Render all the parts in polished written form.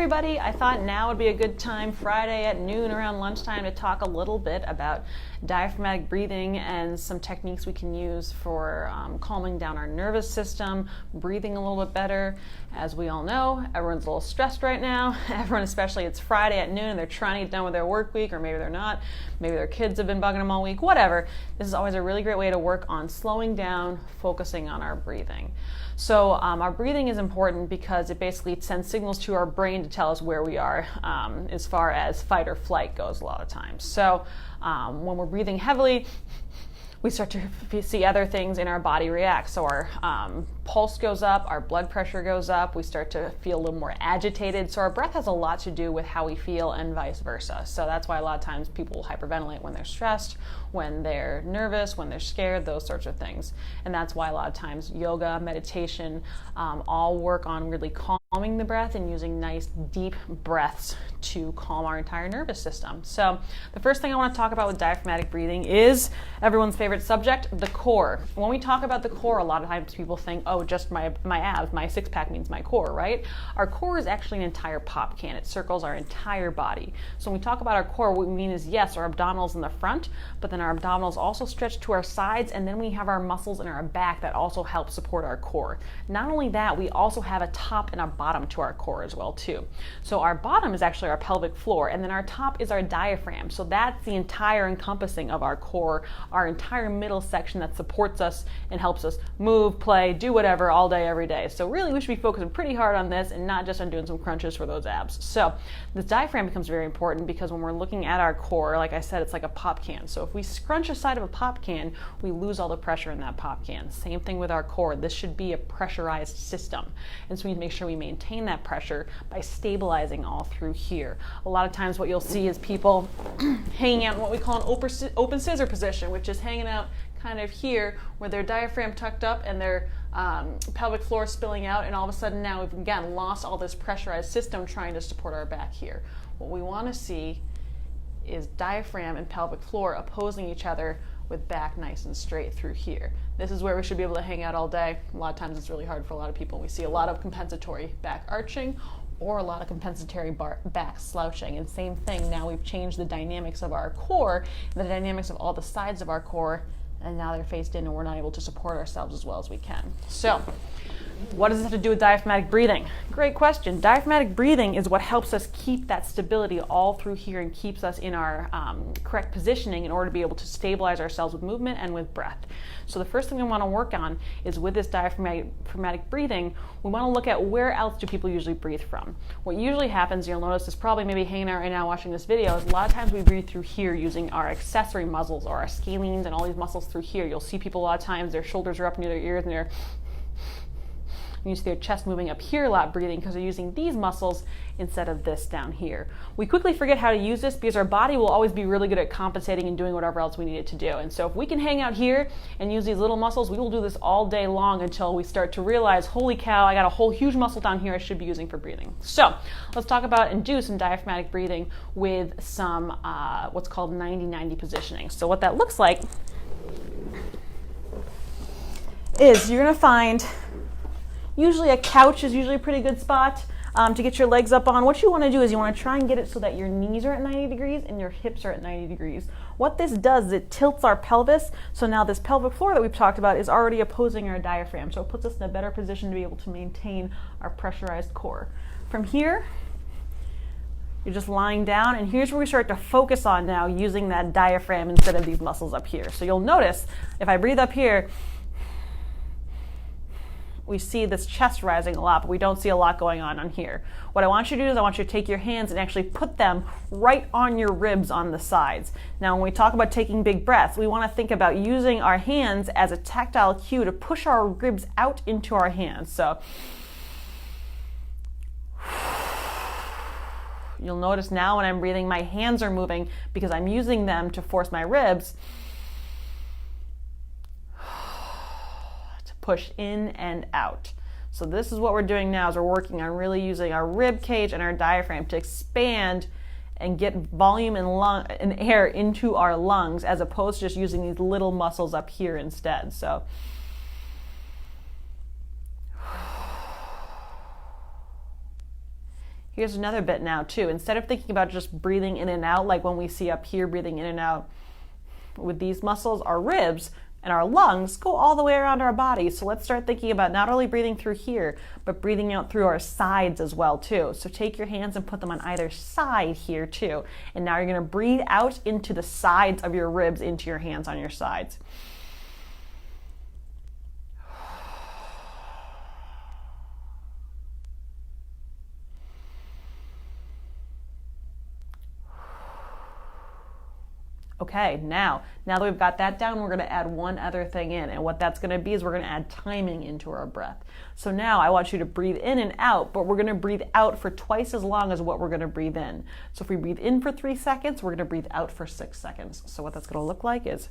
everybody. I thought now would be a good time, Friday at noon around lunchtime, to talk a little bit about diaphragmatic breathing and some techniques we can use for calming down our nervous system, breathing a little bit better. As we all know, everyone's a little stressed right now. Everyone, especially, it's Friday at noon and they're trying to get done with their work week, or maybe they're not. Maybe their kids have been bugging them all week, whatever. This is always a really great way to work on slowing down, focusing on our breathing. So our breathing is important because it basically sends signals to our brain to tell us where we are as far as fight or flight goes a lot of times. So when we're breathing heavily, we start to see other things in our body react. So our pulse goes up, our blood pressure goes up, we start to feel a little more agitated. So our breath has a lot to do with how we feel and vice versa. So that's why a lot of times people hyperventilate when they're stressed, when they're nervous, when they're scared, those sorts of things. And that's why a lot of times yoga, meditation, all work on really calming the breath and using nice deep breaths to calm our entire nervous system. So the first thing I want to talk about with diaphragmatic breathing is everyone's favorite subject, the core. When we talk about the core, a lot of times people think, oh, just my abs, my six-pack means my core, right? Our core is actually an entire pop can. It circles our entire body. So when we talk about our core, what we mean is, yes, our abdominals in the front, but then our abdominals also stretch to our sides, and then we have our muscles in our back that also help support our core. Not only that, we also have a top and a bottom to our core as well too. So our bottom is actually our pelvic floor, and then our top is our diaphragm. So that's the entire encompassing of our core, our entire middle section that supports us and helps us move, play, do whatever all day, every day. So really we should be focusing pretty hard on this and not just on doing some crunches for those abs. So this diaphragm becomes very important because when we're looking at our core, like I said, it's like a pop can. So if we scrunch the side of a pop can, we lose all the pressure in that pop can. Same thing with our core. This should be a pressurized system. And so we need to make sure we maintain that pressure by stabilizing all through here. A lot of times what you'll see is people hanging out in what we call an open scissor position, which is hanging out kind of here where their diaphragm tucked up and their pelvic floor spilling out, and all of a sudden now we've again lost all this pressurized system trying to support our back here. What we want to see is diaphragm and pelvic floor opposing each other with back nice and straight through here. This is where we should be able to hang out all day. A lot of times it's really hard for a lot of people. We see a lot of compensatory back arching or a lot of compensatory back slouching. And same thing, now we've changed the dynamics of our core, the dynamics of all the sides of our core, and now they're faced in and we're not able to support ourselves as well as we can. So what does this have to do with diaphragmatic breathing? Great question. Diaphragmatic breathing is what helps us keep that stability all through here and keeps us in our correct positioning in order to be able to stabilize ourselves with movement and with breath. So the first thing we want to work on is with this diaphragmatic breathing, we want to look at where else do people usually breathe from. What usually happens, you'll notice is probably maybe hanging out right now watching this video, is a lot of times we breathe through here using our accessory muscles or our scalenes and all these muscles through here. You'll see people a lot of times, their shoulders are up near their ears and you see their chest moving up here a lot, breathing, because they're using these muscles instead of this down here. We quickly forget how to use this because our body will always be really good at compensating and doing whatever else we need it to do. And so if we can hang out here and use these little muscles, we will do this all day long until we start to realize, holy cow, I got a whole huge muscle down here I should be using for breathing. So let's talk about and do some diaphragmatic breathing with some what's called 90-90 positioning. So what that looks like is you're going to find usually a couch is usually a pretty good spot to get your legs up on. What you want to do is you want to try and get it so that your knees are at 90 degrees and your hips are at 90 degrees. What this does is it tilts our pelvis, so now this pelvic floor that we've talked about is already opposing our diaphragm, so it puts us in a better position to be able to maintain our pressurized core. From here, you're just lying down, and here's where we start to focus on now using that diaphragm instead of these muscles up here. So you'll notice if I breathe up here, we see this chest rising a lot, but we don't see a lot going on here. What I want you to do is I want you to take your hands and actually put them right on your ribs on the sides. Now, when we talk about taking big breaths, we want to think about using our hands as a tactile cue to push our ribs out into our hands. So you'll notice now when I'm breathing, my hands are moving because I'm using them to force my ribs push in and out. So this is what we're doing now, is we're working on really using our rib cage and our diaphragm to expand and get volume and air into our lungs, as opposed to just using these little muscles up here instead. So Here's another bit now too. Instead of thinking about just breathing in and out, like when we see up here breathing in and out with these muscles, our ribs and our lungs go all the way around our body. So let's start thinking about not only breathing through here, but breathing out through our sides as well too. So take your hands and put them on either side here too. And now you're gonna breathe out into the sides of your ribs, into your hands on your sides. Okay, now that we've got that down, we're going to add one other thing in. And what that's going to be is we're going to add timing into our breath. So now I want you to breathe in and out, but we're going to breathe out for twice as long as what we're going to breathe in. So if we breathe in for 3 seconds, we're going to breathe out for 6 seconds. So what that's going to look like is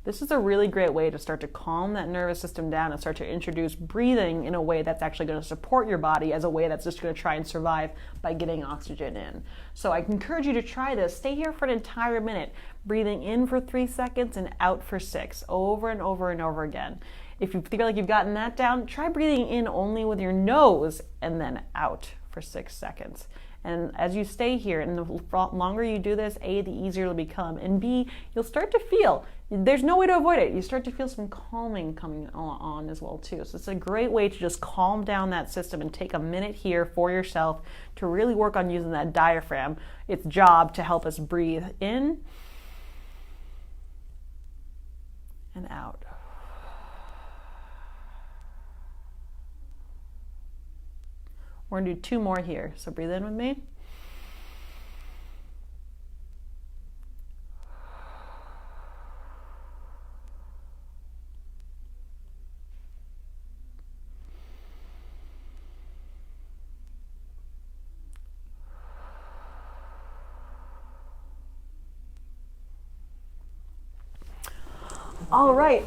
this is a really great way to start to calm that nervous system down and start to introduce breathing in a way that's actually going to support your body as a way that's just going to try and survive by getting oxygen in. So I encourage you to try this. Stay here for an entire minute, breathing in for 3 seconds and out for 6, over and over and over again. If you feel like you've gotten that down, try breathing in only with your nose and then out for 6 seconds. And as you stay here, and the longer you do this, A, the easier it'll become, and B, you'll start to feel, there's no way to avoid it, you start to feel some calming coming on as well too. So it's a great way to just calm down that system and take a minute here for yourself to really work on using that diaphragm, its job to help us breathe in and out. We're going to do 2 more here. So breathe in with me. All right.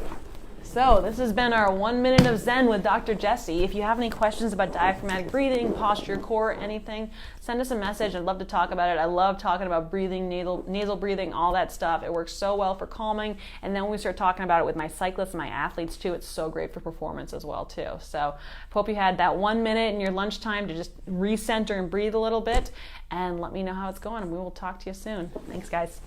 So this has been our 1 minute of Zen with Dr. Jessie. If you have any questions about diaphragmatic breathing, posture, core, anything, send us a message. I'd love to talk about it. I love talking about breathing, nasal breathing, all that stuff. It works so well for calming. And then when we start talking about it with my cyclists and my athletes too, it's so great for performance as well too. So I hope you had that 1 minute in your lunchtime to just recenter and breathe a little bit. And let me know how it's going, and we will talk to you soon. Thanks, guys.